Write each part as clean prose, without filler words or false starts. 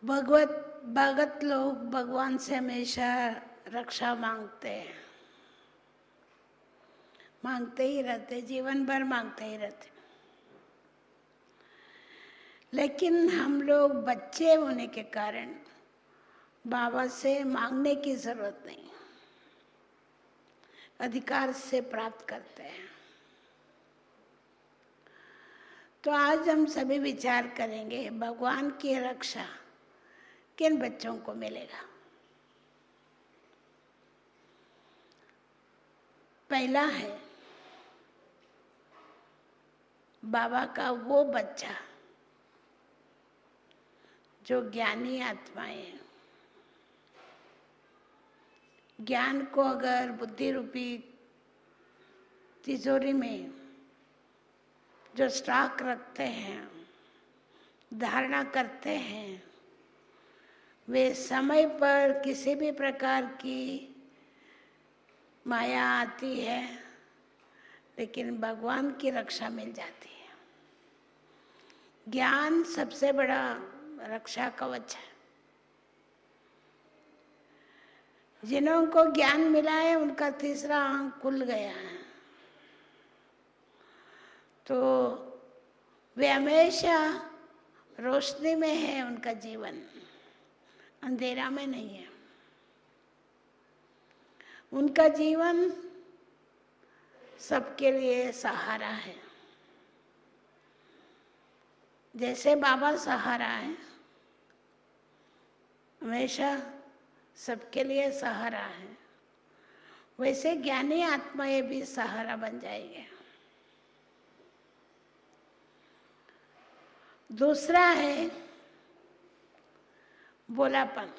भगत लोग भगवान से हमेशा रक्षा मांगते हैं, मांगते ही रहते, जीवन भर मांगते ही रहते। लेकिन हम लोग बच्चे होने के कारण बाबा से मांगने की जरूरत नहीं, अधिकार से प्राप्त करते हैं। तो आज हम सभी विचार करेंगे भगवान की रक्षा किन बच्चों को मिलेगा। पहला है बाबा का वो बच्चा जो ज्ञानी आत्माएं हैं। ज्ञान को अगर बुद्धि रूपी तिजोरी में जो स्टॉक रखते हैं, धारणा करते हैं, वे समय पर किसी भी प्रकार की माया आती है, लेकिन भगवान की रक्षा मिल जाती है। ज्ञान सबसे बड़ा रक्षा कवच है। जिन्हों को ज्ञान मिला है उनका तीसरा आंख खुल गया है, तो वे हमेशा रोशनी में है, उनका जीवन अंधेरा में नहीं है। उनका जीवन सबके लिए सहारा है। जैसे बाबा सहारा है, हमेशा सबके लिए सहारा है, वैसे ज्ञानी आत्माएं भी सहारा बन जाएंगे। दूसरा है भोलापन।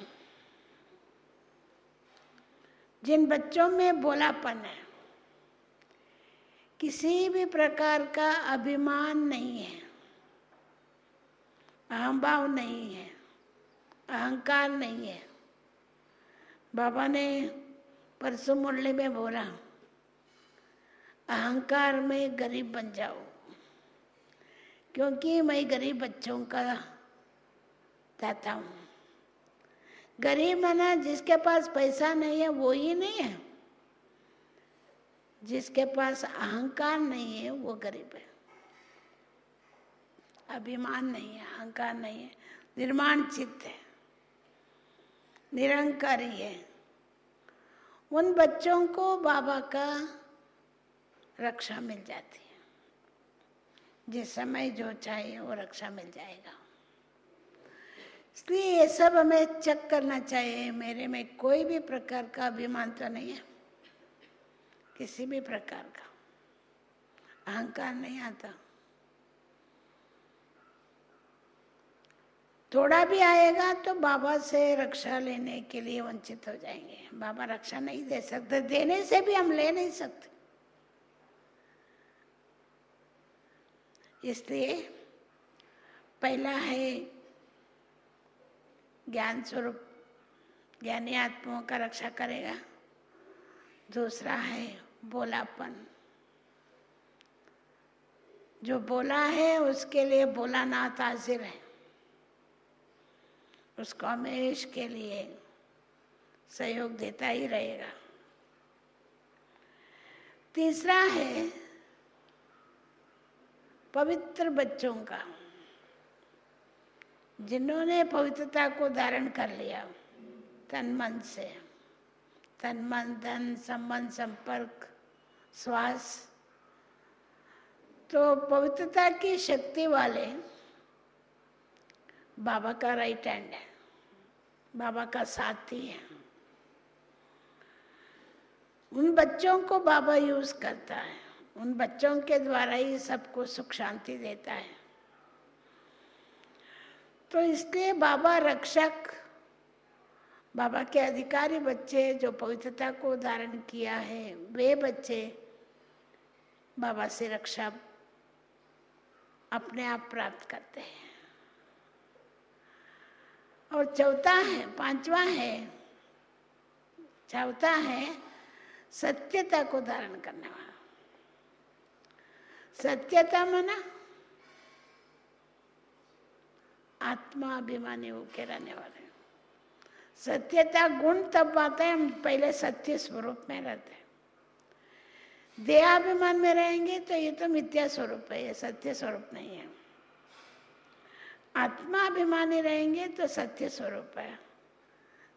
जिन बच्चों में भोलापन है, किसी भी प्रकार का अभिमान नहीं है, अहंभाव नहीं है, अहंकार नहीं है। बाबा ने परसों मुरली में बोला, अहंकार में गरीब बन जाओ, क्योंकि मैं गरीब बच्चों का दाता हूँ। गरीब माना जिसके पास पैसा नहीं है वो ही नहीं है, जिसके पास अहंकार नहीं है वो गरीब है। अभिमान नहीं है, अहंकार नहीं है, निर्माण चित्त है, निरंकारी है। उन बच्चों को बाबा का रक्षा मिल जाती है। जिस समय जो चाहिए वो रक्षा मिल जाएगा। इसलिए ये सब हमें चेक करना चाहिए, मेरे में कोई भी प्रकार का अभिमान तो नहीं है, किसी भी प्रकार का अहंकार नहीं आता। थोड़ा भी आएगा तो बाबा से रक्षा लेने के लिए वंचित हो जाएंगे। बाबा रक्षा नहीं दे सकते, देने से भी हम ले नहीं सकते। इसलिए पहला है ज्ञान स्वरूप, ज्ञानी आत्माओं का रक्षा करेगा। दूसरा है भोलापन। जो बोला है उसके लिए भोलानाथ हाजिर है, उसको हमेशा के लिए सहयोग देता ही रहेगा। तीसरा है पवित्र बच्चों का, जिन्होंने पवित्रता को धारण कर लिया तन मन से, तन मन धन संबंध संपर्क श्वास। तो पवित्रता की शक्ति वाले बाबा का राइट हैंड है, बाबा का साथी है। उन बच्चों को बाबा यूज करता है, उन बच्चों के द्वारा ही सबको सुख शांति देता है। तो इसलिए बाबा रक्षक, बाबा के अधिकारी बच्चे जो पवित्रता को धारण किया है, वे बच्चे बाबा से रक्षा अपने आप प्राप्त करते हैं। और पांचवा है सत्यता को धारण करने वाला। सत्यता माना आत्मा अभिमानी होके रहने वाले। सत्यता गुण तब आता है हम पहले सत्य स्वरूप में रहते हैं। देहाभिमान में रहेंगे तो ये तो मिथ्या स्वरूप है, ये सत्य स्वरूप नहीं है। आत्मा अभिमानी रहेंगे तो सत्य स्वरूप है।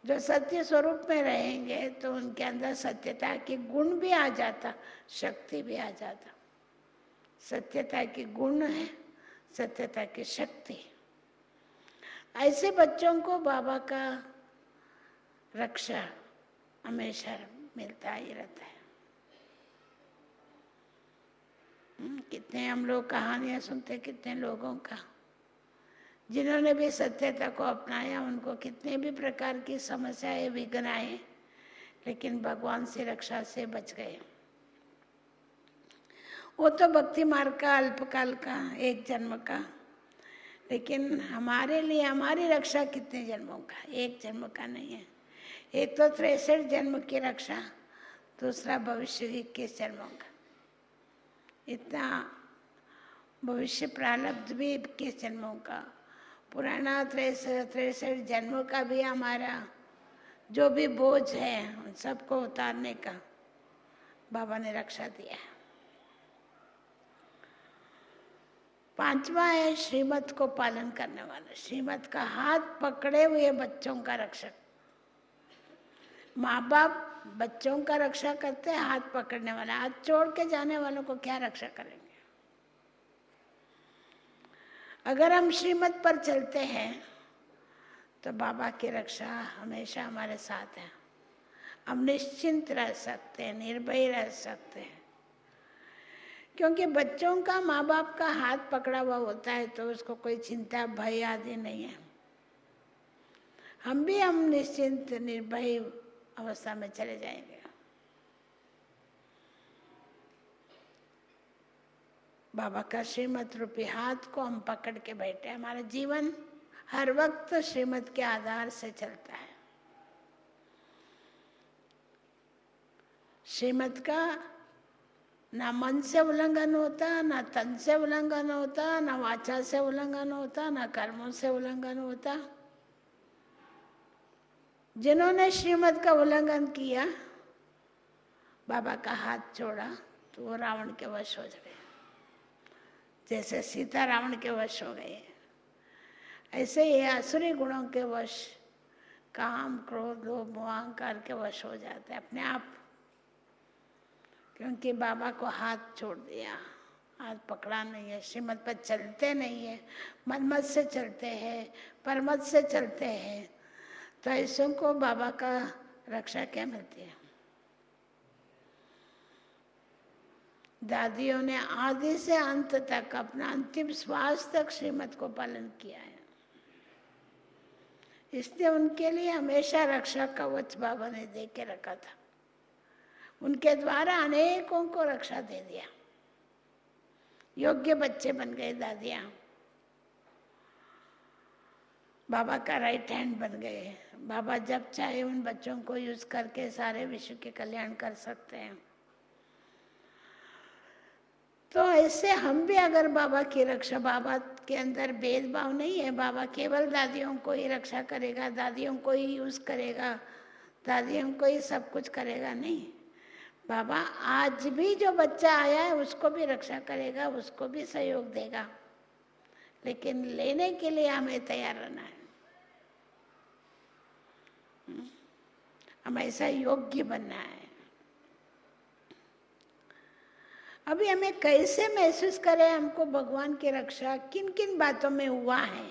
जो सत्य स्वरूप में रहेंगे तो उनके अंदर सत्यता के गुण भी आ जाता, शक्ति भी आ जाता। सत्यता के गुण है, सत्यता की शक्ति। ऐसे बच्चों को बाबा का रक्षा हमेशा मिलता ही रहता है। कितने हम लोग कहानियां सुनते, कितने लोगों का जिन्होंने भी सत्यता को अपनाया, उनको कितने भी प्रकार की समस्याएं विघ्न आए, लेकिन भगवान से रक्षा से बच गए। वो तो भक्ति मार्ग का अल्पकाल का, एक जन्म का, लेकिन हमारे लिए हमारी रक्षा कितने जन्मों का? एक जन्म का नहीं है। एक तो 63 जन्म की रक्षा, दूसरा भविष्य 21 जन्मों का। इतना भविष्य प्रारब्ध भी 21 जन्मों का, पुराना 63 जन्मों का भी हमारा जो भी बोझ है उन सबको उतारने का बाबा ने रक्षा दिया है। 5वां है श्रीमत को पालन करने वाला, श्रीमत का हाथ पकड़े हुए बच्चों का रक्षक। माँ बाप बच्चों का रक्षा करते हैं, हाथ पकड़ने वाला। हाथ छोड़ के जाने वालों को क्या रक्षा करेंगे? अगर हम श्रीमत पर चलते हैं तो बाबा की रक्षा हमेशा हमारे साथ है। हम निश्चिंत रह सकते हैं, निर्भय रह सकते हैं, क्योंकि बच्चों का माँ बाप का हाथ पकड़ा हुआ होता है तो उसको कोई चिंता भय आदि नहीं है। हम निश्चिंत निर्भय अवस्था में चले जाएंगे। बाबा का श्रीमत रूपी हाथ को हम पकड़ के बैठे। हमारा जीवन हर वक्त श्रीमत के आधार से चलता है। श्रीमत का ना मन से उल्लंघन होता, ना तन से उल्लंघन होता, ना वाचा से उल्लंघन होता, ना कर्मों से उल्लंघन होता। जिन्होंने श्रीमत का उल्लंघन किया, बाबा का हाथ छोड़ा तो वो रावण के वश हो गए। जैसे सीता रावण के वश हो गए, ऐसे ये आसुरी गुणों के वश, काम क्रोध लोभ मोह अहंकार के वश हो जाते हैं अपने आप, क्योंकि बाबा को हाथ छोड़ दिया, हाथ पकड़ा नहीं है, श्रीमत पर चलते नहीं है, मनमत से चलते हैं, परमत से चलते हैं, तो ऐसों को बाबा का रक्षा क्या मिलती है? दादियों ने आदि से अंत तक अपना अंतिम श्वास तक श्रीमत को पालन किया है, इसलिए उनके लिए हमेशा रक्षा कवच बाबा ने दे के रखा था। उनके द्वारा अनेकों को रक्षा दे दिया। योग्य बच्चे बन गए दादियाँ, बाबा का राइट हैंड बन गए। बाबा जब चाहे उन बच्चों को यूज करके सारे विश्व के कल्याण कर सकते हैं। तो ऐसे हम भी अगर बाबा की रक्षा, बाबा के अंदर भेदभाव नहीं है, बाबा केवल दादियों को ही रक्षा करेगा, दादियों को ही यूज करेगा, दादियों को ही सब कुछ करेगा, नहीं। बाबा आज भी जो बच्चा आया है उसको भी रक्षा करेगा, उसको भी सहयोग देगा, लेकिन लेने के लिए हमें तैयार रहना है। हमें ऐसा योग्य बनना है। अभी हमें कैसे महसूस करें हमको भगवान की रक्षा किन किन बातों में हुआ है?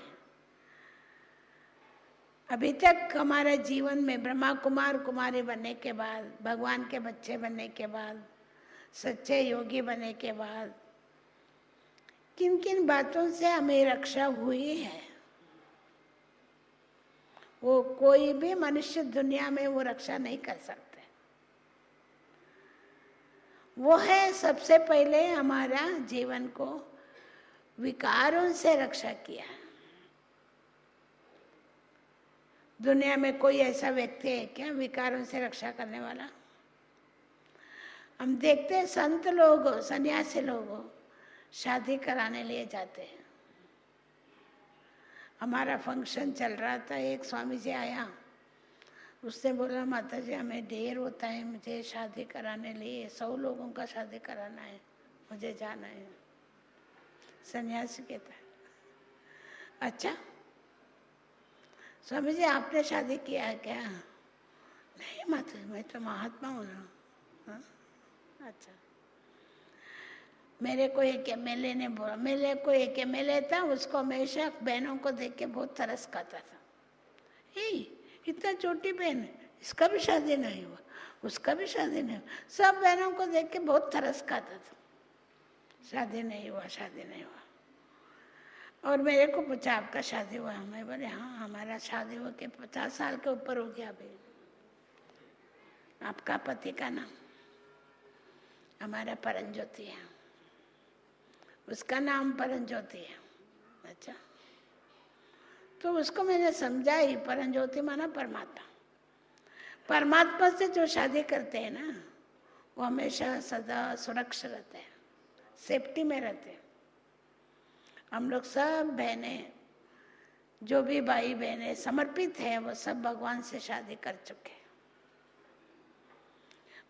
अभी तक हमारे जीवन में ब्रह्मा कुमार कुमारी बनने के बाद, भगवान के बच्चे बनने के बाद, सच्चे योगी बनने के बाद किन किन बातों से हमें रक्षा हुई है? वो कोई भी मनुष्य दुनिया में वो रक्षा नहीं कर सकते। वो है सबसे पहले हमारा जीवन को विकारों से रक्षा किया। दुनिया में कोई ऐसा व्यक्ति है क्या विकारों से रक्षा करने वाला? हम देखते हैं संत लोग, सन्यासी लोग शादी कराने लिए जाते हैं, हमारा फंक्शन चल रहा था, एक स्वामी जी आया, उसने बोला माता जी हमें ढेर होता है, मुझे शादी कराने लिए 100 लोगों का शादी कराना है, मुझे जाना है। सन्यासी कहता है अच्छा स्वामी जी आपने शादी किया है क्या? नहीं माता जी मैं तो महात्मा हूँ ना। हाँ? अच्छा। मेरे को एक एमएलए ने बोला, मेरे को एक एमएलए था, उसको हमेशा बहनों को देख के बहुत तरस खाता था। इतना छोटी बहन है, इसका भी शादी नहीं हुआ, उसका भी शादी नहीं हुआ, सब बहनों को देख के बहुत तरस खाता था। शादी नहीं हुआ, शादी नहीं हुआ। और मेरे को पूछा आपका शादी हुआ? मैं बोले हाँ हमारा शादी हो के 50 साल के ऊपर हो गया अभी। आपका पति का नाम? हमारा परमज्योति है। उसका नाम परमज्योति है। अच्छा। तो उसको मैंने समझाई, परमज्योति माना परमात्मा। परमात्मा से जो शादी करते हैं ना वो हमेशा सदा सुरक्षित रहते हैं, सेफ्टी में रहते हैं। हम लोग सब बहनें, जो भी भाई बहनें समर्पित हैं, वो सब भगवान से शादी कर चुके हैं।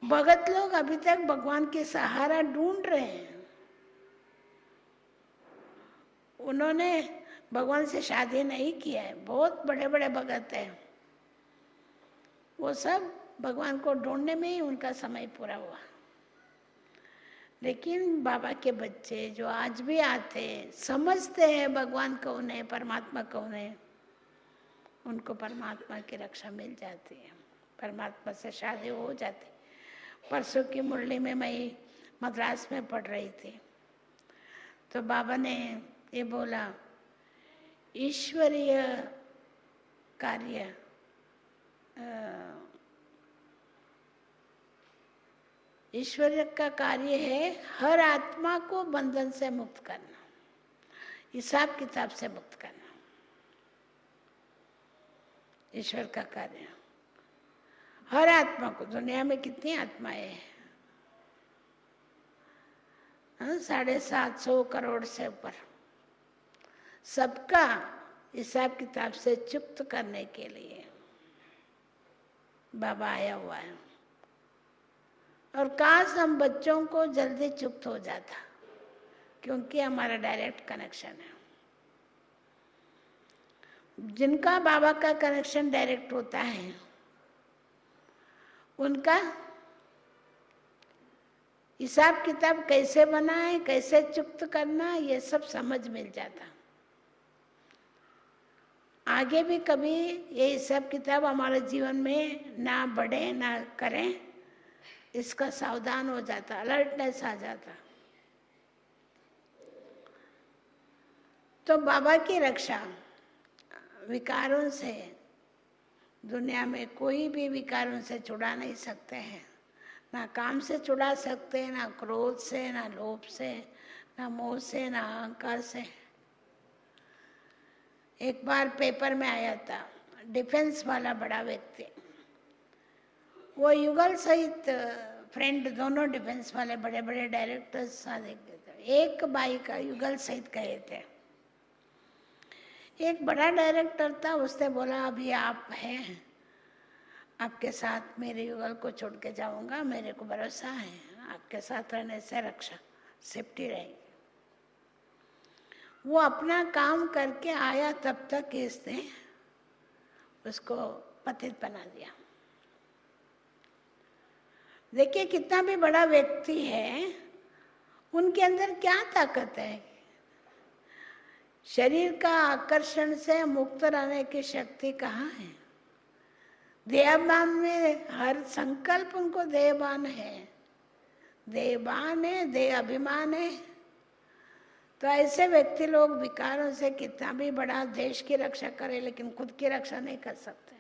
भगत लोग अभी तक भगवान के सहारा ढूंढ रहे हैं। उन्होंने भगवान से शादी नहीं किया है, बहुत बड़े बड़े भगत हैं, वो सब भगवान को ढूंढने में ही उनका समय पूरा हुआ। लेकिन बाबा के बच्चे जो आज भी आते हैं, समझते हैं भगवान कौन है, परमात्मा कौन है, उनको परमात्मा की रक्षा मिल जाती है, परमात्मा से शादी हो जाती। परसों की मुरली में मैं मद्रास में पढ़ रही थी, तो बाबा ने ये बोला ईश्वरीय कार्य ईश्वर का कार्य है हर आत्मा को बंधन से मुक्त करना, हिसाब किताब से मुक्त करना। ईश्वर का कार्य हर आत्मा को, दुनिया में कितनी आत्माएं हैं? 750 करोड़ से ऊपर, सबका हिसाब किताब से चुक्त करने के लिए बाबा आया हुआ है। और काश हम बच्चों को जल्दी चुप्त हो जाता, क्योंकि हमारा डायरेक्ट कनेक्शन है। जिनका बाबा का कनेक्शन डायरेक्ट होता है उनका हिसाब किताब कैसे बनाए, कैसे चुप्त करना, ये सब समझ मिल जाता। आगे भी कभी ये हिसाब किताब हमारे जीवन में ना बढ़े ना करें, इसका सावधान हो जाता, अलर्टनेस आ जाता। तो बाबा की रक्षा विकारों से, दुनिया में कोई भी विकारों से छुड़ा नहीं सकते हैं। ना काम से छुड़ा सकते हैं, ना क्रोध से, ना लोभ से, ना मोह से, ना अहंकार से। एक बार पेपर में आया था, डिफेंस वाला बड़ा व्यक्ति, वो युगल सहित फ्रेंड, दोनों डिफेंस वाले बड़े बड़े डायरेक्टर्स शादी थे। एक बाई का युगल सहित गए थे। एक बड़ा डायरेक्टर था, उसने बोला अभी आप हैं, आपके साथ मेरे युगल को छोड़ के जाऊंगा, मेरे को भरोसा है आपके साथ रहने से रक्षा, सेफ्टी रहेगी। वो अपना काम करके आया, तब तक इसने उसको पतित बना दिया। देखिए कितना भी बड़ा व्यक्ति है, उनके अंदर क्या ताकत है? शरीर का आकर्षण से मुक्त रहने की शक्ति कहाँ है? देहभान में हर संकल्प उनको देहभान है, देहभान है, देह अभिमान है। तो ऐसे व्यक्ति लोग विकारों से कितना भी बड़ा देश की रक्षा करे, लेकिन खुद की रक्षा नहीं कर सकते।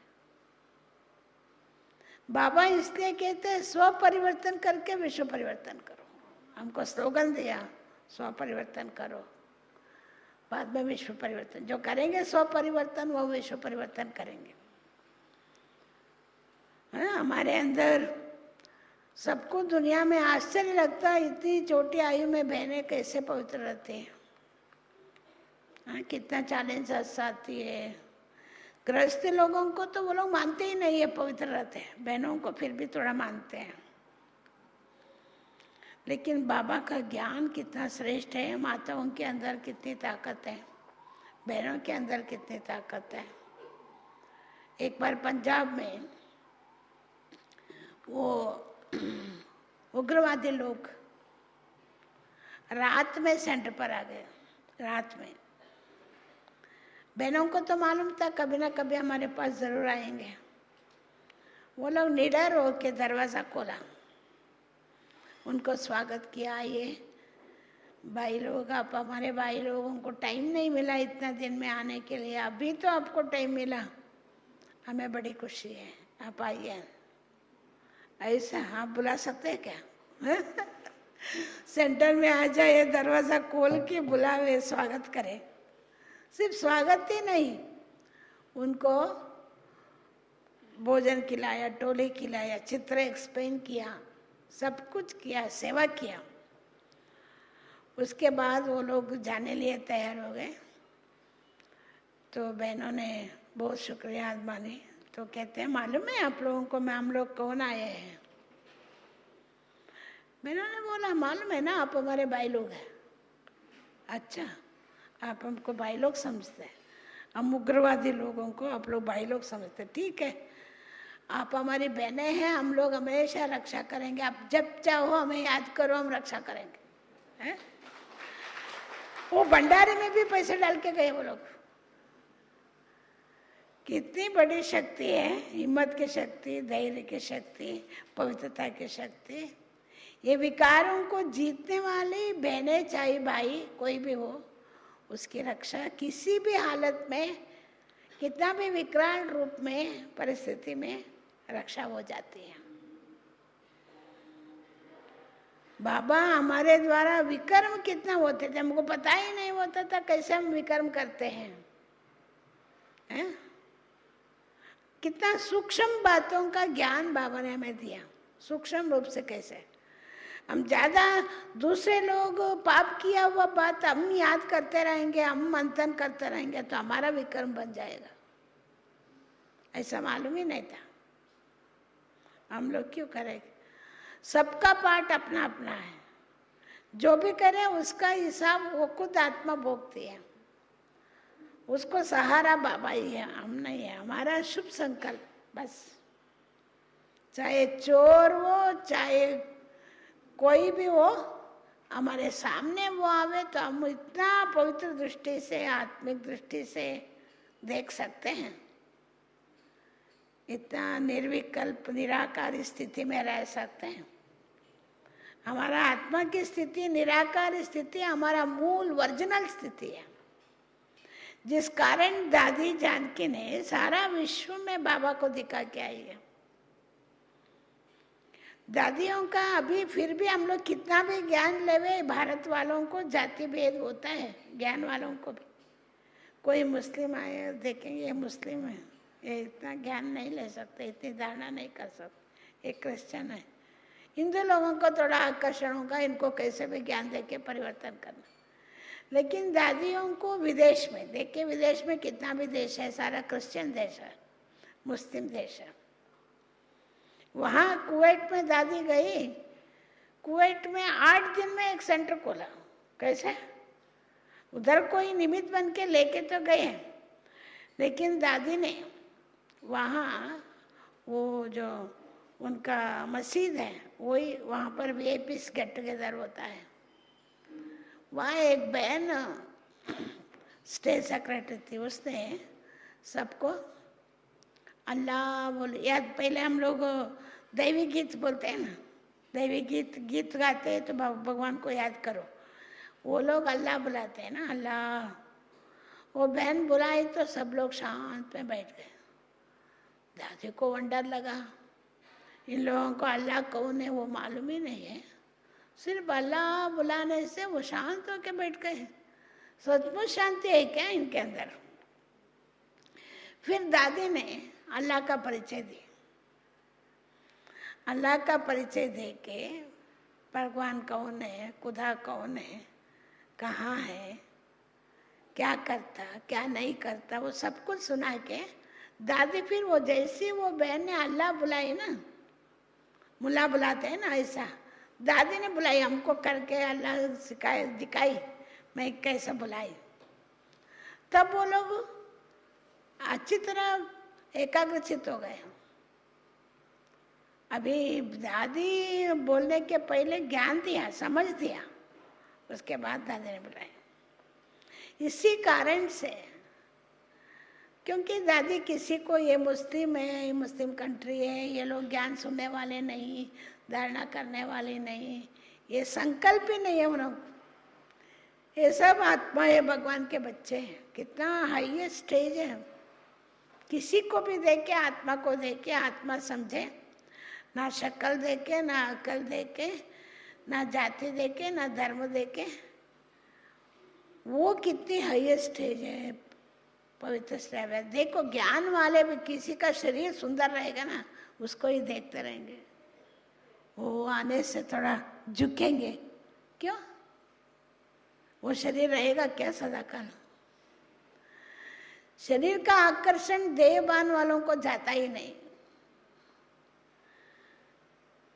बाबा इसलिए कहते हैं स्व परिवर्तन करके विश्व परिवर्तन करो। हमको स्लोगन दिया, स्व परिवर्तन करो, बाद में विश्व परिवर्तन। जो करेंगे स्व परिवर्तन वो विश्व परिवर्तन करेंगे। है हमारे अंदर सबको दुनिया में आश्चर्य लगता है, इतनी छोटी आयु में बहनें कैसे पवित्र रहती हैं। हाँ, कितना चैलेंजेस आती है। गृहस्थी लोगों को तो वो लोग मानते ही नहीं है, पवित्र रहते हैं। बहनों को फिर भी थोड़ा मानते हैं, लेकिन बाबा का ज्ञान कितना श्रेष्ठ है। माताओं के अंदर कितनी ताकत है, बहनों के अंदर कितनी ताकत है। एक बार पंजाब में वो उग्रवादी लोग रात में सेंटर पर आ गए। रात में बहनों को तो मालूम था कभी ना कभी हमारे पास जरूर आएंगे। वो लोग निडर होके दरवाज़ा खोला, उनको स्वागत किया। ये भाई लोग, आप हमारे भाई लोगों को टाइम नहीं मिला इतना दिन में आने के लिए, अभी तो आपको टाइम मिला, हमें बड़ी खुशी है, आप आइए। ऐसा आप बुला सकते हैं क्या? सेंटर में आ जाए, दरवाज़ा खोल के बुलावे, स्वागत करे। सिर्फ स्वागत ही नहीं, उनको भोजन खिलाया, टोले खिलाया, चित्र एक्सप्लेन किया, सब कुछ किया, सेवा किया। उसके बाद वो लोग जाने लिए तैयार हो गए। तो बहनों ने बहुत शुक्रिया मानी। तो कहते हैं, मालूम है आप लोगों को हम लोग कौन आए हैं? बहनों ने बोला, मालूम है ना, आप हमारे भाई लोग हैं। अच्छा, आप हमको भाई लोग समझते हैं, हम उग्रवादी लोगों को आप लोग भाई लोग समझते हैं। ठीक है, आप हमारी बहनें हैं, हम लोग हमेशा रक्षा करेंगे, आप जब चाहो हमें याद करो, हम रक्षा करेंगे। है? वो भंडारे में भी पैसे डाल के गए वो लोग। कितनी बड़ी शक्ति है, हिम्मत की शक्ति, धैर्य की शक्ति, पवित्रता की शक्ति। ये विकारों को जीतने वाली बहनें, चाहे भाई कोई भी हो, उसकी रक्षा किसी भी हालत में, कितना भी विकराल रूप में, परिस्थिति में रक्षा हो जाती है। बाबा हमारे द्वारा विकर्म कितना होते थे, हमको पता ही नहीं होता था कैसे हम विकर्म करते हैं, हैं? कितना सूक्ष्म बातों का ज्ञान बाबा ने हमें दिया, सूक्ष्म रूप से कैसे हम ज्यादा दूसरे लोग पाप किया हुआ बात हम याद करते रहेंगे, हम मंथन करते रहेंगे तो हमारा विकर्म बन जाएगा। ऐसा मालूम ही नहीं था। हम लोग क्यों करेंगे? सबका पाठ अपना अपना है, जो भी करे उसका हिसाब वो खुद आत्मा भोगती है, उसको सहारा बाबा ही है, हम नहीं है। हमारा शुभ संकल्प बस, चाहे चोर हो चाहे कोई भी हो, हमारे सामने वो आवे तो हम इतना पवित्र दृष्टि से, आत्मिक दृष्टि से देख सकते हैं, इतना निर्विकल्प निराकार स्थिति में रह सकते हैं। हमारा आत्मा की स्थिति, निराकार स्थिति हमारा मूल ओरिजिनल स्थिति है, जिस कारण दादी जानकी ने सारा विश्व में बाबा को दिखा के आई है। दादियों का अभी फिर भी हम लोग कितना भी ज्ञान लेवे, भारत वालों को जाति भेद होता है, ज्ञान वालों को भी। कोई मुस्लिम आए देखेंगे ये मुस्लिम है, ये इतना ज्ञान नहीं ले सकते, इतनी धारणा नहीं कर सकते, एक क्रिश्चियन है। हिंदू लोगों को थोड़ा आकर्षण होगा, इनको कैसे भी ज्ञान देके परिवर्तन करना। लेकिन दादियों को विदेश में देखिए, विदेश में कितना भी देश है, सारा क्रिश्चियन देश है, मुस्लिम देश है। वहाँ कुवैत में दादी गई, कुवैत में 8 दिन में एक सेंटर खोला। कैसे? उधर कोई निमित्त बन के लेके तो गए, लेकिन दादी ने वहाँ वो जो उनका मस्जिद है, वही वहाँ पर वीआईपीस गेट टुगेदर होता है। वहाँ एक बहन स्टेट सेक्रेटरी थी, उसने सबको अल्लाह बोले, याद पहले हम लोग दैवी गीत बोलते हैं ना, दैवी गीत गाते हैं तो भगवान को याद करो। वो लोग अल्लाह बुलाते हैं ना, अल्लाह। वो बहन बुलाई तो सब लोग शांत में बैठ गए। दादी को वंडर लगा, इन लोगों को अल्लाह कौन है वो मालूम ही नहीं है, सिर्फ अल्लाह बुलाने से वो शांत होकर बैठ गए। सचमुच शांति है क्या इनके अंदर? फिर दादी ने अल्लाह का परिचय दी। अल्लाह का परिचय दे के भगवान कौन है, खुदा कौन है, कहाँ है, क्या करता क्या नहीं करता, वो सब कुछ सुना के दादी फिर वो जैसे वो बहन ने अल्लाह बुलाई ना, मुल्ला बुलाते हैं ना, ऐसा दादी ने बुलाई हमको करके, अल्लाह सिखाए दिखाई, मैं कैसे बुलाई। तब वो लोग अच्छी तरह एकाग्रचित हो गए। अभी दादी बोलने के पहले ज्ञान दिया, समझ दिया, उसके बाद दादी ने बुलाया। इसी कारण से, क्योंकि दादी किसी को ये मुस्लिम है, ये मुस्लिम कंट्री है, ये लोग ज्ञान सुनने वाले नहीं, धारणा करने वाले नहीं, ये संकल्प ही नहीं है उन लोग। ये सब आत्मा है, भगवान के बच्चे हैं। कितना हाईएस्ट स्टेज है। किसी को भी देखे, आत्मा को देखे, आत्मा समझे, ना शक्ल देखे, ना अकल देखे, ना जाति देखे, ना धर्म देखे, वो कितनी हाईएस्ट स्टेज है पवित्र श्रेय। देखो ज्ञान वाले भी किसी का शरीर सुंदर रहेगा ना, उसको ही देखते रहेंगे, वो आने से थोड़ा झुकेंगे। क्यों? वो शरीर रहेगा क्या सदा काल? शरीर का आकर्षण देहबान वालों को जाता ही नहीं।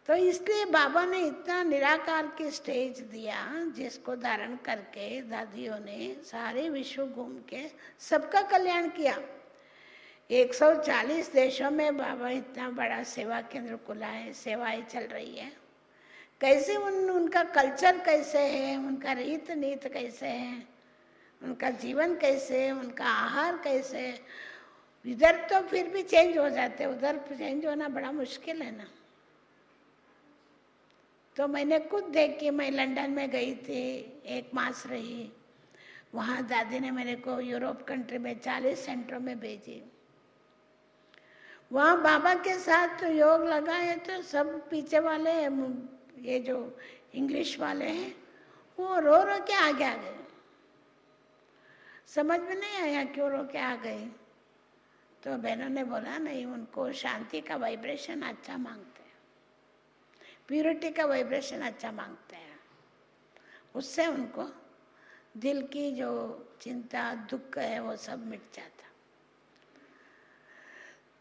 तो इसलिए बाबा ने इतना निराकार की स्टेज दिया, जिसको धारण करके दादियों ने सारे विश्व घूम के सबका कल्याण किया। 140 देशों में बाबा इतना बड़ा सेवा केंद्र खुला है, सेवाएं चल रही है। कैसे उनका कल्चर कैसे है, उनका रीत नीत कैसे है, उनका जीवन कैसे है, उनका आहार कैसे है। इधर तो फिर भी चेंज हो जाते, उधर चेंज होना बड़ा मुश्किल है ना। तो मैंने खुद देखी, मैं लंदन में गई थी, 1 मास रही वहाँ। दादी ने मेरे को यूरोप कंट्री में 40 सेंटरों में भेजी। वहाँ बाबा के साथ योग लगा है तो सब पीछे वाले, ये जो इंग्लिश वाले हैं, वो रो रो के आगे आ गए। समझ में नहीं आया क्यों रो के आ गए। तो बहनों ने बोला नहीं, उनको शांति का वाइब्रेशन अच्छा मांगते हैं, प्यूरिटी का वाइब्रेशन अच्छा मांगते हैं, उससे उनको दिल की जो चिंता दुख है वो सब मिट जाता।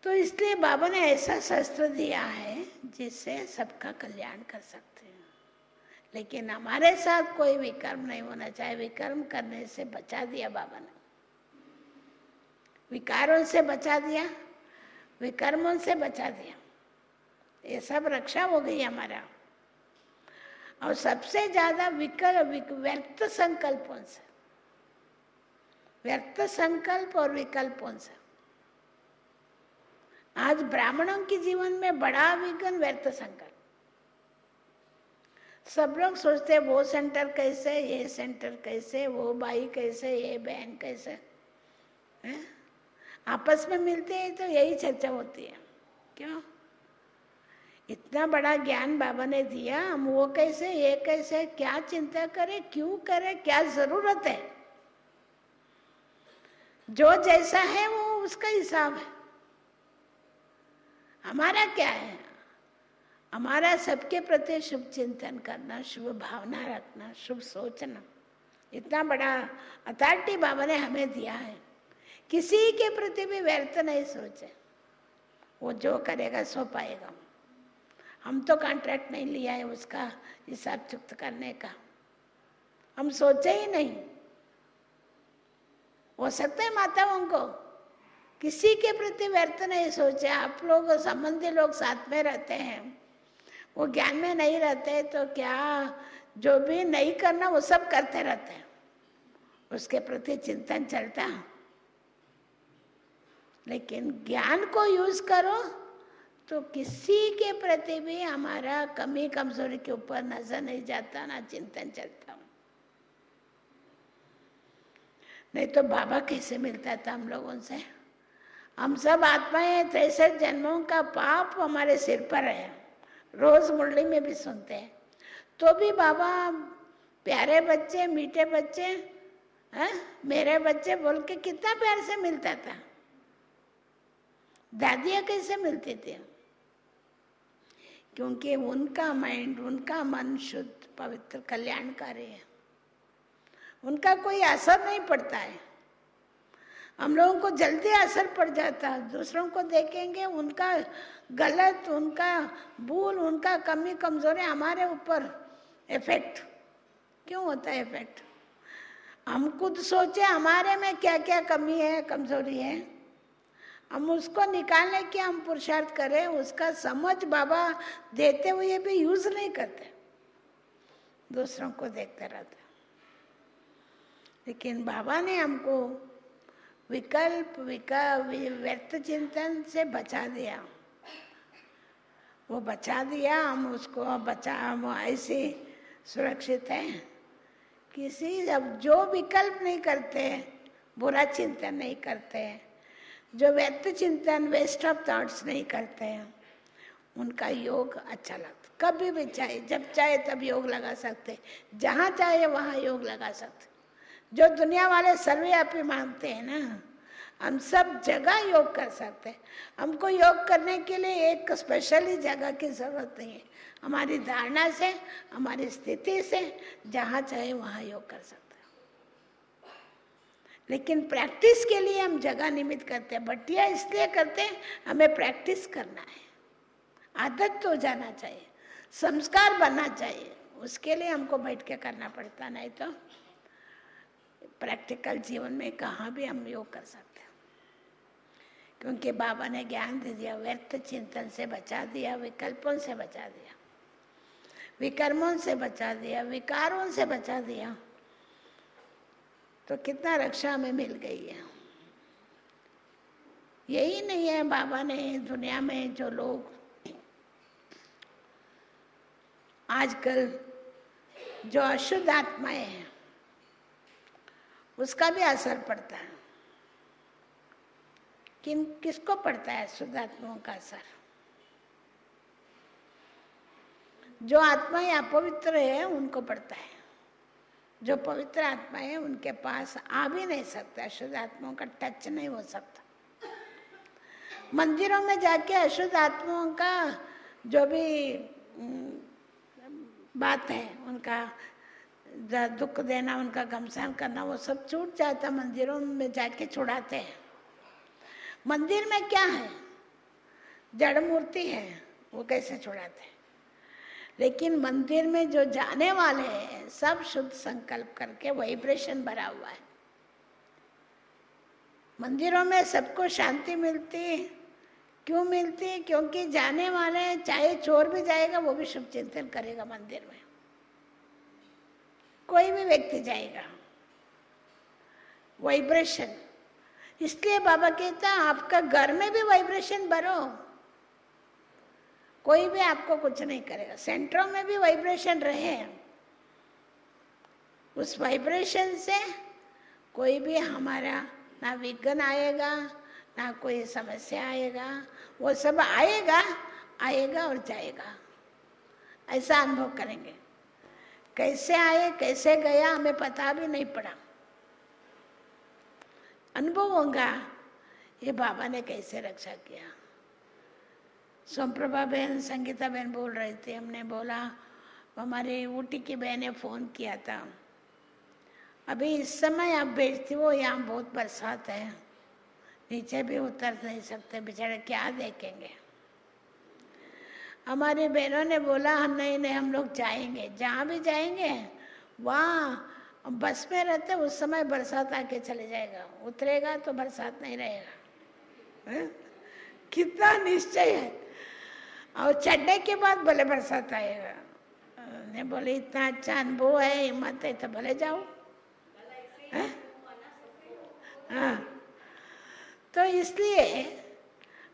तो इसलिए बाबा ने ऐसा शस्त्र दिया है जिससे सबका कल्याण कर सकते हैं। लेकिन हमारे साथ कोई विकर्म नहीं होना चाहिए। विकर्म करने से बचा दिया बाबा ने, विकारों से बचा दिया, विकर्मों से बचा दिया। ये सब रक्षा हो गई हमारा। और सबसे ज्यादा व्यर्थ संकल्पों से, व्यर्थ संकल्प और विकल्पों से। आज ब्राह्मणों के जीवन में बड़ा विघ्न व्यर्थ संकल्प। सब लोग सोचते हैं वो सेंटर कैसे, ये सेंटर कैसे, वो भाई कैसे, ये बहन कैसे है? आपस में मिलते हैं तो यही चर्चा होती है। क्यों? इतना बड़ा ज्ञान बाबा ने दिया, हम वो कैसे, ये कैसे, क्या चिंता करें, क्यों करें, क्या जरूरत है? जो जैसा है वो उसका हिसाब है। हमारा क्या है? हमारा सबके प्रति शुभ चिंतन करना, शुभ भावना रखना, शुभ सोचना। इतना बड़ा अथॉरिटी बाबा ने हमें दिया है। किसी के प्रति भी व्यर्थ नहीं सोचे, वो जो करेगा सो पाएगा। हम तो कॉन्ट्रैक्ट नहीं लिया है उसका हिसाब चुक्त करने का, हम सोचे ही नहीं। हो सकता है माताओं को किसी के प्रति व्यर्थ नहीं सोचे। आप लोग संबंधी लोग साथ में रहते हैं, वो ज्ञान में नहीं रहते तो क्या जो भी नहीं करना वो सब करते रहते हैं, उसके प्रति चिंतन चलता। लेकिन ज्ञान को यूज करो तो किसी के प्रति भी हमारा कमी कमजोरी के ऊपर नजर नहीं जाता, ना चिंतन चलता। नहीं तो बाबा कैसे मिलता था हम लोगों से? हम सब आत्माएं 63 जन्मों का पाप हमारे सिर पर है, रोज मुरली में भी सुनते हैं। तो भी बाबा प्यारे बच्चे, मीठे बच्चे, मेरे बच्चे बोल के कितना प्यार से मिलता था। दादियाँ कैसे मिलती थी? क्योंकि उनका माइंड, उनका मन शुद्ध, पवित्र, कल्याणकारी है। उनका कोई असर नहीं पड़ता है। हम लोगों को जल्दी असर पड़ जाता है। दूसरों को देखेंगे, उनका गलत, उनका भूल, उनका कमी कमजोरी हमारे ऊपर इफेक्ट क्यों होता है? इफेक्ट हम खुद सोचे हमारे में क्या क्या कमी है, कमजोरी है, हम उसको निकालने की हम पुरुषार्थ करें, उसका समझ बाबा देते हुए भी यूज नहीं करते, दूसरों को देखते रहते। लेकिन बाबा ने हमको विकल्प व्यर्थ चिंतन से बचा दिया, वो बचा दिया, हम उसको हम ऐसे सुरक्षित हैं। किसी अब जो विकल्प नहीं करते, बुरा चिंतन नहीं करते, जो व्यर्थ चिंतन, वेस्ट ऑफ थॉट्स नहीं करते हैं, उनका योग अच्छा लगता। कभी भी चाहे, जब चाहे तब योग लगा सकते, जहाँ चाहे वहाँ योग लगा सकते। जो दुनिया वाले सर्वव्यापी मानते हैं ना, हम सब जगह योग कर सकते हैं। हमको योग करने के लिए एक स्पेशली जगह की जरूरत नहीं है। हमारी धारणा से, हमारी स्थिति से जहाँ चाहे वहाँ योग कर सकते हैं। लेकिन प्रैक्टिस के लिए हम जगह निमित्त करते हैं। भट्टिया इसलिए करते हैं, हमें प्रैक्टिस करना है, आदत तो जाना चाहिए, संस्कार बनना चाहिए। उसके लिए हमको बैठ के करना पड़ता, नहीं तो प्रैक्टिकल जीवन में कहाँ भी हम योग कर सकते हैं। क्योंकि बाबा ने ज्ञान दे दिया, व्यर्थ चिंतन से बचा दिया, विकल्पों से बचा दिया, विकर्मों से बचा दिया, विकारों से बचा दिया, तो कितना रक्षा हमें मिल गई है। यही नहीं है, बाबा ने दुनिया में जो लोग आजकल जो अशुद्ध आत्माएं हैं, उसका भी असर पड़ता है। किसको पड़ता है अशुद्ध आत्माओं का असर? जो आत्माएं अपवित्र है उनको पड़ता है। जो पवित्र आत्मा है उनके पास आ भी नहीं सकता, अशुद्ध आत्माओं का टच नहीं हो सकता। मंदिरों में जाके अशुद्ध आत्माओं का जो भी बात है, उनका दुख देना, उनका घमसान करना, वो सब छूट जाता। मंदिरों में जाके छुड़ाते हैं। मंदिर में क्या है? जड़ मूर्ति है, वो कैसे छुड़ाते हैं? लेकिन मंदिर में जो जाने वाले हैं सब शुद्ध संकल्प करके वाइब्रेशन भरा हुआ है। मंदिरों में सबको शांति मिलती। क्यों मिलती? क्योंकि जाने वाले, चाहे चोर भी जाएगा वो भी शुभ चिंतन करेगा। मंदिर में कोई भी व्यक्ति जाएगा, वाइब्रेशन। इसलिए बाबा कहता है आपका घर में भी वाइब्रेशन भरो, कोई भी आपको कुछ नहीं करेगा। सेंटरों में भी वाइब्रेशन रहे, उस वाइब्रेशन से कोई भी हमारा ना विघ्न आएगा, ना कोई समस्या आएगा। वो सब आएगा और जाएगा, ऐसा अनुभव करेंगे। कैसे आए, कैसे गया, हमें पता भी नहीं पड़ा। अनुभव होगा ये बाबा ने कैसे रक्षा किया। सोमप्रभा बहन, संगीता बहन बोल रही थी, हमने बोला हमारी ऊटी की बहन ने फ़ोन किया था, अभी इस समय आप भेजती हो, यहाँ बहुत बरसात है, नीचे भी उतर नहीं सकते, बेचारे क्या देखेंगे। हमारी बहनों ने बोला नहीं हम लोग जाएंगे, जहाँ भी जाएंगे वहाँ बस में रहते उस समय बरसात आके चले जाएगा, उतरेगा तो बरसात नहीं रहेगा। है? कितना निश्चय है। और चढ़ने के बाद भले बरसात आएगा। ने बोले इतना अच्छा अनुभव है, हिम्मत है तो भले जाओ। हाँ, तो इसलिए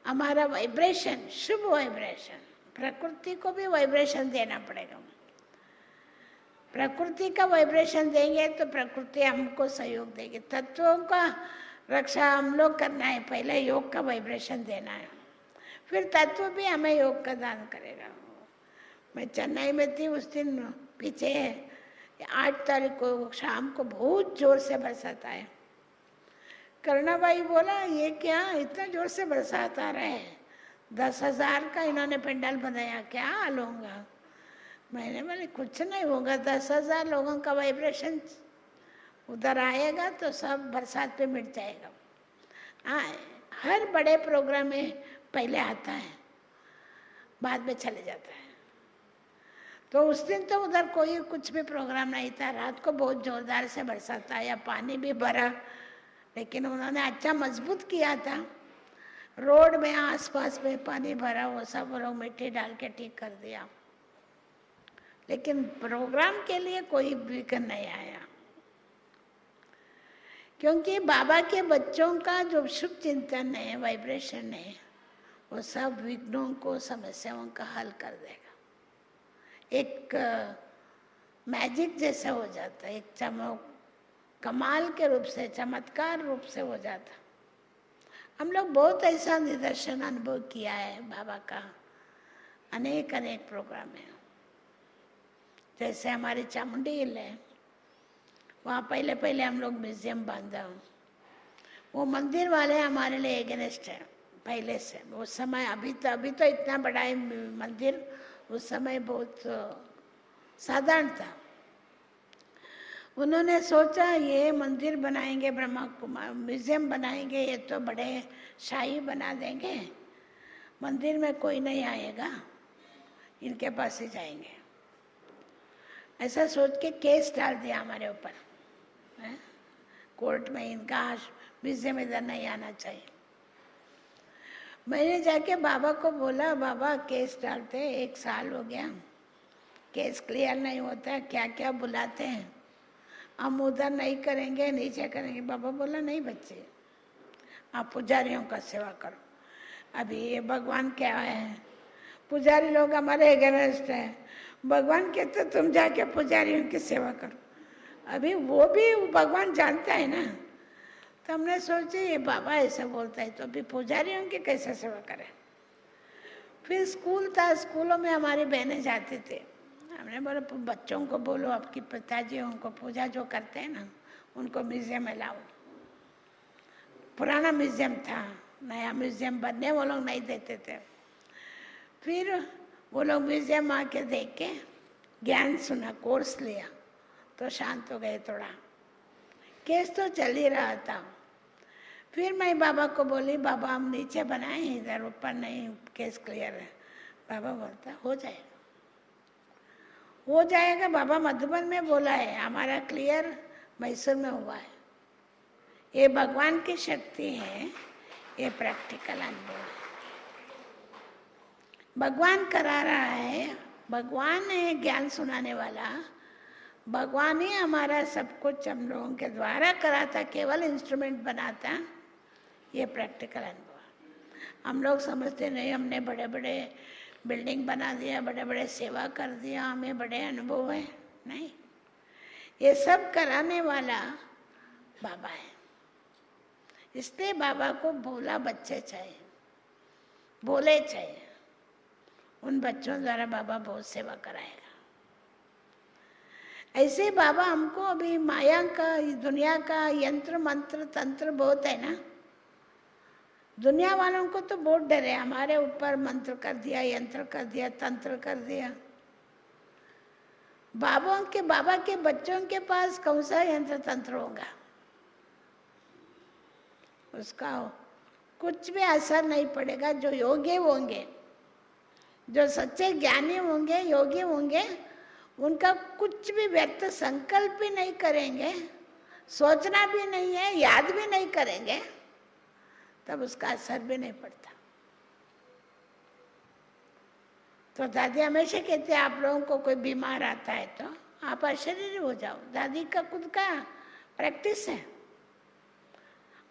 हमारा वाइब्रेशन, शुभ वाइब्रेशन, प्रकृति को भी वाइब्रेशन देना पड़ेगा। प्रकृति का वाइब्रेशन देंगे तो प्रकृति हमको सहयोग देगी। तत्वों का रक्षा हम लोग करना है, पहले योग का वाइब्रेशन देना है, फिर तत्व भी हमें योग का दान करेगा। मैं चेन्नई में थी उस दिन, पीछे 8 तारीख को शाम को बहुत जोर से बरसात आया। करुणाबाई बोला ये क्या इतना जोर से बरसात आ रहा है, 10,000 का इन्होंने पंडाल बनाया, क्या हाल होगा। मैंने बोले कुछ नहीं होगा, 10,000 लोगों का वाइब्रेशन उधर आएगा तो सब बरसात पे मिट जाएगा। हाँ, हर बड़े प्रोग्राम में पहले आता है, बाद में चले जाता है। तो उस दिन तो उधर कोई कुछ भी प्रोग्राम नहीं था। रात को बहुत जोरदार से बरसात आया, पानी भी भरा, लेकिन उन्होंने अच्छा मजबूत किया था। रोड में आसपास में पानी भरा, वो सब लोग मिट्टी डाल के ठीक कर दिया, लेकिन प्रोग्राम के लिए कोई विघ्न नहीं आया, क्योंकि बाबा के बच्चों का जो शुभ चिंतन है, वाइब्रेशन है, वो सब विघ्नों को, समस्याओं का हल कर देगा। एक मैजिक जैसा हो जाता है, एक चमक कमाल के रूप से, चमत्कार रूप से हो जाता। हम लोग बहुत ऐसा निदर्शन अनुभव किया है बाबा का, अनेक अनेक प्रोग्राम है। जैसे हमारी चामुंडी हिल है, वहाँ पहले पहले हम लोग म्यूजियम बांधा। वो मंदिर वाले हमारे लिए एगेनिस्ट है पहले से। उस समय, अभी तो इतना बड़ा है मंदिर, उस समय बहुत साधारण था। उन्होंने सोचा ये मंदिर बनाएंगे, ब्रह्मा कुमार म्यूजियम बनाएंगे, ये तो बड़े शाही बना देंगे, मंदिर में कोई नहीं आएगा, इनके पास ही जाएंगे। ऐसा सोच के केस डाल दिया हमारे ऊपर कोर्ट में, इनका म्यूजियम इधर नहीं आना चाहिए। मैंने जाके बाबा को बोला, बाबा केस डालते 1 साल हो गया, केस क्लियर नहीं होता, क्या क्या बुलाते हैं, हम उधर नहीं करेंगे, नीचे करेंगे। बाबा बोला नहीं बच्चे, आप पुजारियों का सेवा करो। अभी ये भगवान क्या है, पुजारी लोग हमारे अगेंस्ट है, भगवान कहते तुम जाके पुजारियों की सेवा करो। अभी वो भी भगवान जानता है ना। तो हमने सोचे ये बाबा ऐसा बोलता है तो अभी पुजारियों की कैसे सेवा करें। फिर स्कूल था, स्कूलों में हमारी बहनें जाती थी। हमने बोला बच्चों को बोलो, आपकी पिताजी उनको पूजा जो करते हैं ना, उनको म्यूजियम में लाओ। पुराना म्यूजियम था, नया म्यूजियम बनने वो लोग नहीं देते थे। फिर वो लोग म्यूजियम आके देख के ज्ञान सुना, कोर्स लिया, तो शांत हो गए थोड़ा। केस तो चल ही रहा था। फिर मैं बाबा को बोली, बाबा हम नीचे बनाए, इधर ऊपर नहीं, केस क्लियर है। बाबा बोलता हो जाएगा, हो जाएगा। बाबा मधुबन में बोला है, हमारा क्लियर मैसूर में हुआ है। ये भगवान की शक्ति है, ये प्रैक्टिकल अनुभव है। भगवान करा रहा है, भगवान है ज्ञान सुनाने वाला, भगवान ही हमारा सब कुछ हम लोगों के द्वारा कराता, केवल इंस्ट्रूमेंट बनाता। ये प्रैक्टिकल अनुभव। हम लोग समझते नहीं, हमने बड़े बड़े बिल्डिंग बना दिया, बड़े बड़े सेवा कर दिया, हमें बड़े अनुभव है। नहीं, ये सब कराने वाला बाबा है। इसलिए बाबा को भोला बच्चे चाहिए, भोले चाहिए। उन बच्चों द्वारा बाबा बहुत सेवा कराएगा। ऐसे बाबा हमको अभी माया का, दुनिया का यंत्र मंत्र तंत्र बहुत है ना। दुनिया वालों को तो बहुत डर है, हमारे ऊपर मंत्र कर दिया, यंत्र कर दिया, तंत्र कर दिया। बाबा के बच्चों के पास कौन सा यंत्र तंत्र होगा, उसका कुछ भी असर नहीं पड़ेगा। जो योगी होंगे, जो सच्चे ज्ञानी होंगे, योगी होंगे, उनका कुछ भी व्यर्थ संकल्प भी नहीं करेंगे, सोचना भी नहीं है, याद भी नहीं करेंगे, तब उसका असर भी नहीं पड़ता। तो दादी हमेशा कहते हैं, आप लोगों को कोई बीमार आता है तो आप अशरीरी हो जाओ। दादी का खुद का प्रैक्टिस है।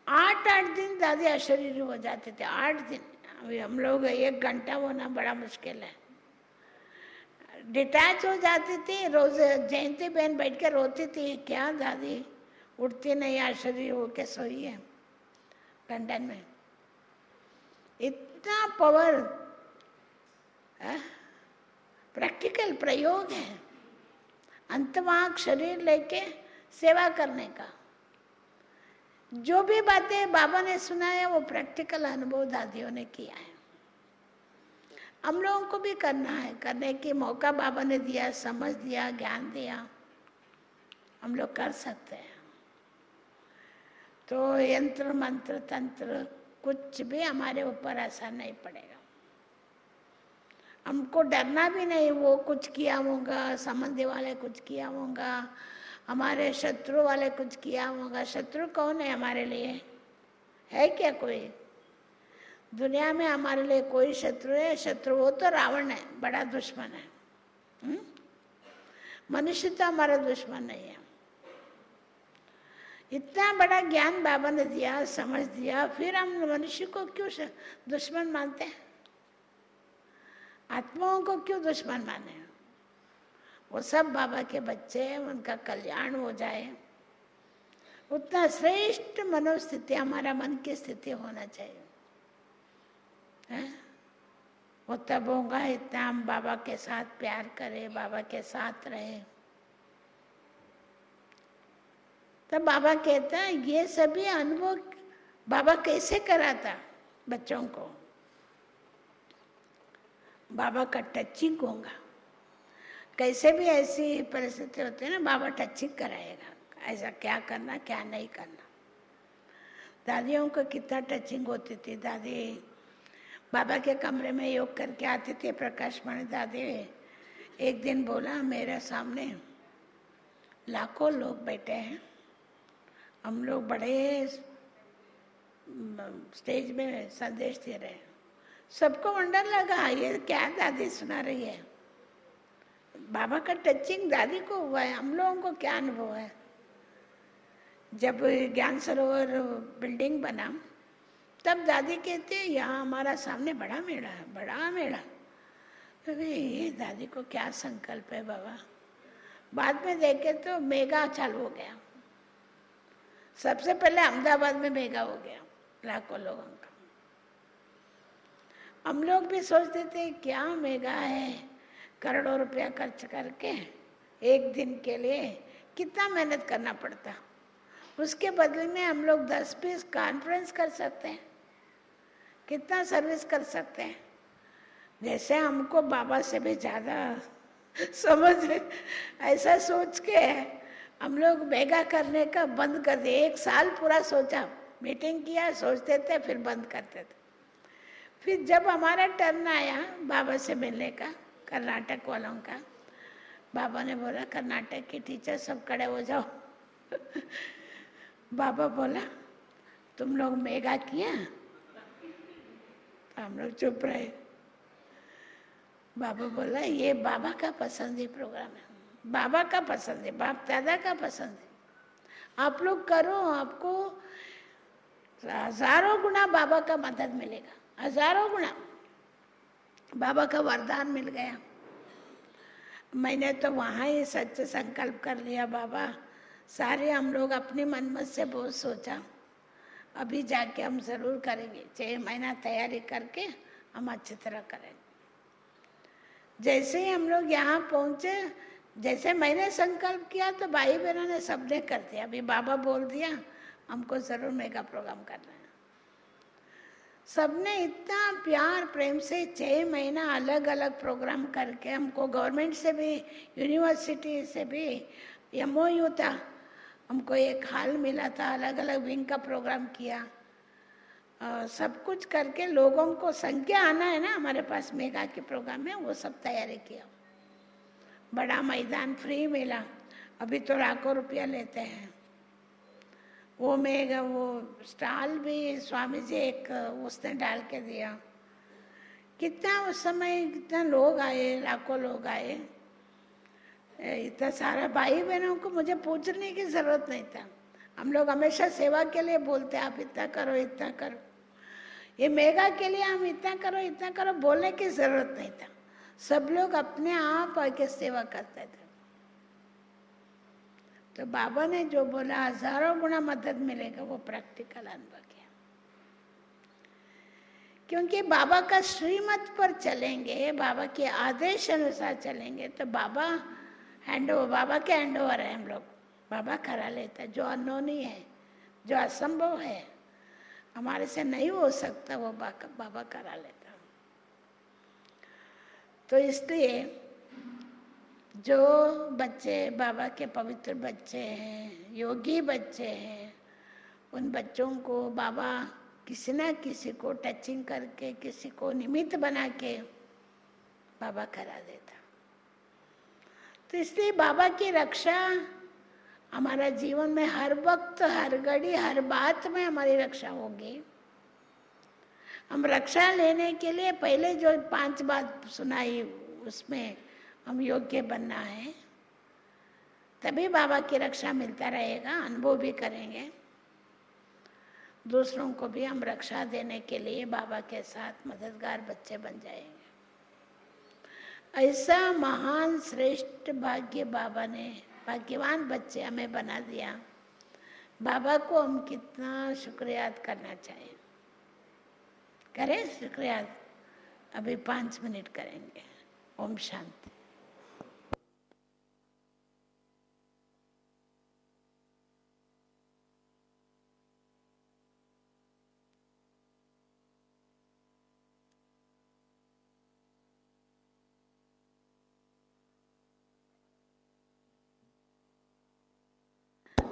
8-8 दिन दादी अशरीरी हो जाते थे, 8 दिन। अभी हम लोग 1 घंटा होना बड़ा मुश्किल है। डिटैच हो जाती थी। रोज जयंती बहन बैठ के रोती थी, क्या दादी उठती नहीं, अशरीरी होके सोई है लंदन में। इतना पावर, प्रैक्टिकल प्रयोग है, अंतवाक शरीर लेके सेवा करने का। जो भी बातें बाबा ने सुनाया वो प्रैक्टिकल अनुभव दादियों ने किया है। हम लोगों को भी करना है, करने की मौका बाबा ने दिया, समझ दिया, ज्ञान दिया, हम लोग कर सकते हैं। तो यंत्र मंत्र तंत्र कुछ भी हमारे ऊपर असर नहीं पड़ेगा। हमको डरना भी नहीं, वो कुछ किया होगा, संबंधी वाले कुछ किया होगा, हमारे शत्रु वाले कुछ किया होगा। शत्रु कौन है हमारे लिए? है क्या कोई? दुनिया में हमारे लिए कोई शत्रु है? शत्रु वो तो रावण है, बड़ा दुश्मन है। मनुष्य तो हमारा दुश्मन नहीं है। इतना बड़ा ज्ञान बाबा ने दिया, समझ दिया, फिर हम मनुष्य को क्यों दुश्मन मानते हैं? आत्माओं को क्यों दुश्मन माने? वो सब बाबा के बच्चे हैं, उनका कल्याण हो जाए, उतना श्रेष्ठ मनोस्थिति हमारा मन की स्थिति होना चाहिए है? वो तब होगा इतना हम बाबा के साथ प्यार करें, बाबा के साथ रहे। तब बाबा कहता है ये सभी अनुभव बाबा कैसे कराता बच्चों को? बाबा का टचिंग होगा। कैसे भी ऐसी परिस्थिति होती है ना, बाबा टचिंग कराएगा, ऐसा क्या करना क्या नहीं करना। दादियों को कितना टचिंग होती थी। दादी बाबा के कमरे में योग करके आती थी, प्रकाश मणि दादी। एक दिन बोला, मेरे सामने लाखों लोग बैठे हैं, हम लोग बड़े स्टेज में संदेश दे रहे हैं, सबको वंडर लगा ये क्या दादी सुना रही है। बाबा का टचिंग दादी को हुआ है, हम लोगों को क्या अनुभव है? जब ज्ञान सरोवर बिल्डिंग बना तब दादी कहते हैं यहाँ हमारा सामने बड़ा मेला है, बड़ा मेला। अरे ये दादी को क्या संकल्प है बाबा। बाद में देखे तो मेगा चालू हो गया। सबसे पहले अहमदाबाद में मेगा हो गया, लाखों लोगों का। हम लोग भी सोचते थे क्या मेगा है, करोड़ों रुपया खर्च करके एक दिन के लिए कितना मेहनत करना पड़ता। उसके बदले में हम लोग 10-20 कॉन्फ्रेंस कर सकते हैं, कितना सर्विस कर सकते हैं। जैसे हमको बाबा से भी ज़्यादा समझ है, ऐसा सोच के हम लोग मेगा करने का बंद कर दिए। 1 साल पूरा सोचा, मीटिंग किया, सोचते थे, फिर बंद करते थे। फिर जब हमारा टर्न आया बाबा से मिलने का, कर्नाटक वालों का, बाबा ने बोला कर्नाटक की टीचर सब खड़े हो जाओ। बाबा बोला तुम लोग मेगा किया? हम लोग चुप रहे। बाबा बोला ये बाबा का पसंदी प्रोग्राम है, बाबा का पसंद है, बाप दादा का पसंद है। आप लोग करो, आपको हजारों गुना बाबा का मदद मिलेगा, हजारों गुना बाबा का वरदान मिल गया। मैंने तो वहाँ ही सच संकल्प कर लिया, बाबा सारे हम लोग अपने मनमत से बहुत सोचा, अभी जाके हम ज़रूर करेंगे, 6 महीना तैयारी करके हम अच्छी तरह करेंगे। जैसे ही हम लोग यहाँ पहुँचे, जैसे मैंने संकल्प किया तो भाई बहनों ने सबने कर दिया। अभी बाबा बोल दिया हमको ज़रूर मेगा प्रोग्राम करना है। सबने इतना प्यार प्रेम से 6 महीना अलग अलग प्रोग्राम करके, हमको गवर्नमेंट से भी यूनिवर्सिटी से भी MOU था, हमको एक हॉल मिला था, अलग अलग विंग का प्रोग्राम किया। सब कुछ करके लोगों को संख्या आना है ना हमारे पास मेगा के प्रोग्राम में, वो सब तैयारी किया। बड़ा मैदान फ्री मिला, अभी तो लाखों रुपया लेते हैं। वो मेगा वो स्टॉल भी स्वामी जी एक उसने डाल के दिया। कितना उस समय कितना लोग आए, लाखों लोग आए। इतना सारा भाई बहनों को मुझे पूछने की जरूरत नहीं था। हम लोग हमेशा सेवा के लिए बोलते आप इतना करो इतना करो। ये मेगा के लिए हम इतना करो बोलने की जरूरत नहीं था। सब लोग अपने आप आके सेवा करते थे। तो बाबा ने जो बोला हजारों गुना मदद मिलेगा, वो प्रैक्टिकल अनुभव किया। क्योंकि बाबा का श्रीमत पर चलेंगे, बाबा के आदेश अनुसार चलेंगे तो बाबा बाबा के हैंड ओवर है हम लोग। बाबा करा लेता है, जो अनहोनी है, जो असंभव है, हमारे से नहीं हो सकता, वो बाबा करा लेता। तो इसलिए जो बच्चे बाबा के पवित्र बच्चे हैं, योगी बच्चे हैं, उन बच्चों को बाबा किसी ना किसी को टचिंग करके, किसी को निमित्त बना के बाबा करा देता। तो इसलिए बाबा की रक्षा हमारा जीवन में हर वक्त, हर घड़ी, हर बात में हमारी रक्षा होगी। हम रक्षा लेने के लिए पहले जो 5 बात सुनाई उसमें हम योग्य बनना है, तभी बाबा की रक्षा मिलता रहेगा, अनुभव भी करेंगे। दूसरों को भी हम रक्षा देने के लिए बाबा के साथ मददगार बच्चे बन जाएंगे। ऐसा महान श्रेष्ठ भाग्य बाबा ने, भाग्यवान बच्चे हमें बना दिया। बाबा को हम कितना शुक्रिया करना चाहिए। करें शुक्रिया। अभी 5 मिनट करेंगे। ओम शांति।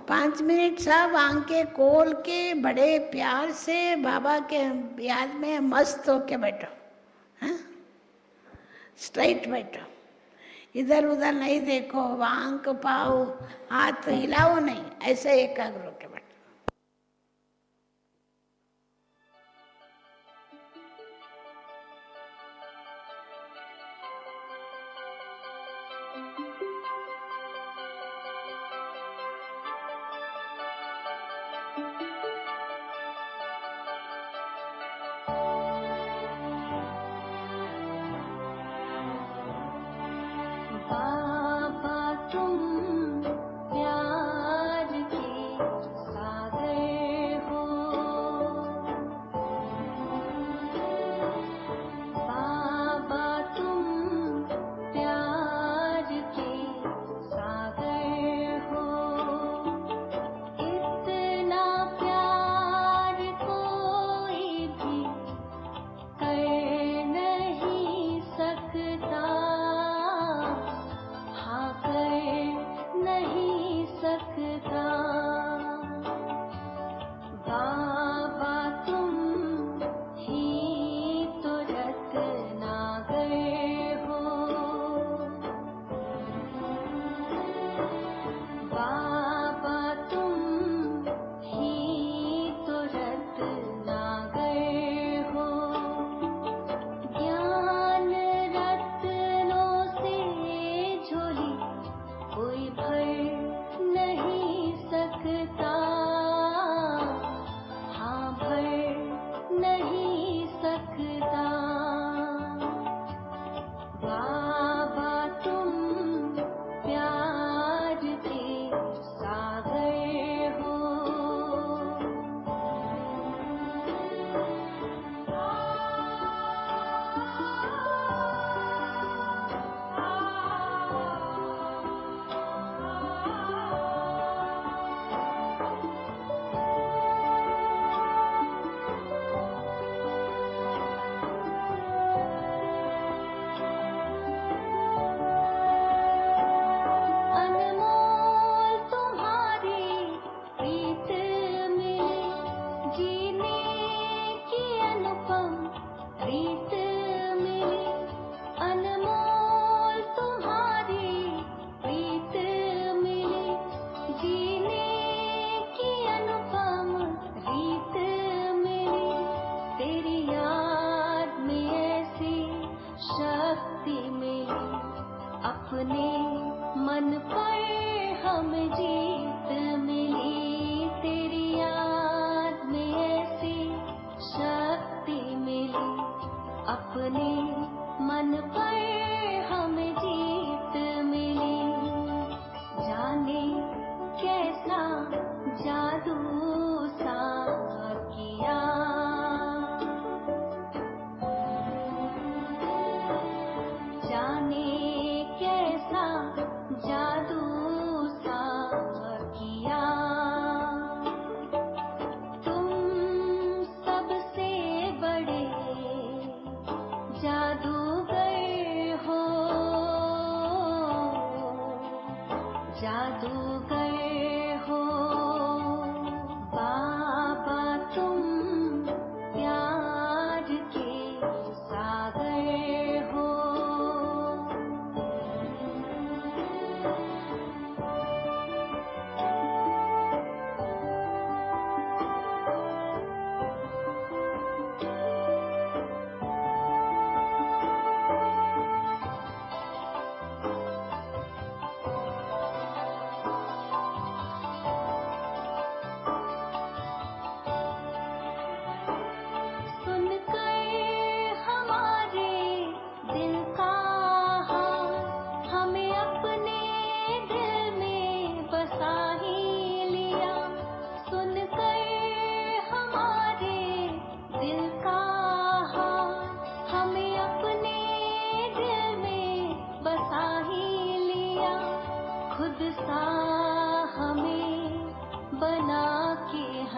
पाँच मिनट सब आंखें खोल के बड़े प्यार से बाबा के याद में मस्त होके बैठो। हाँ, स्ट्राइट बैठो, इधर उधर नहीं देखो, आंख पाओ हाथ हिलाओ नहीं, ऐसे एकाग्र होके बैठो।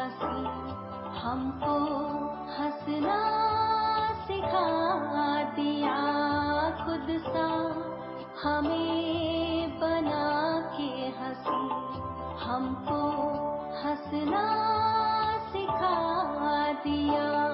हंसी, हमको हंसना सिखा दिया खुद सा, हमें बना के हंसी, हमको हंसना सिखा दिया।